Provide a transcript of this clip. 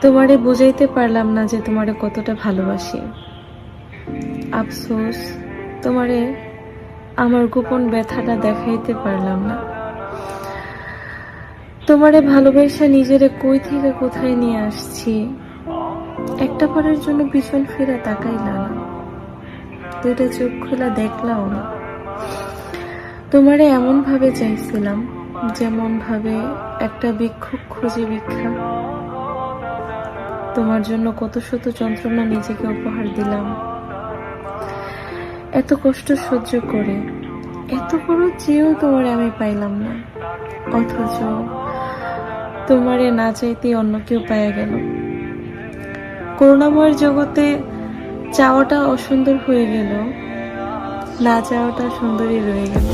তোমারে বুঝাইতে পারলাম না যে তোমারে কতটা ভালোবাসি। আফসোস, তোমারে আমার গোপন ব্যথাটা দেখাইতে পারলাম না। তোমারে ভালোবাসা নিজেরে কই থেকে কোথায় নিয়ে আসছি, একটা বারের জন্য পিছন ফিরে তাকাইলা না, দুইটা চোখ খোলা দেখলাও না। তোমারে এমন ভাবে চাইছিলাম যেমন ভাবে একটা ভিক্ষুক খুঁজে ভিক্ষা। তোমার জন্য কত শত যন্ত্রণা নিজেকে উপহার দিলাম, এত কষ্ট সহ্য করে, এত বড় চেয়েও তোমারে আমি পাইলাম না। অথচ তোমারে না চাইতেই অন্য কেউ পাইয়া গেল। করুণাময়ের জগতে চাওয়াটা অসুন্দর হয়ে গেল, না চাওয়াটা সুন্দরই রয়ে গেল।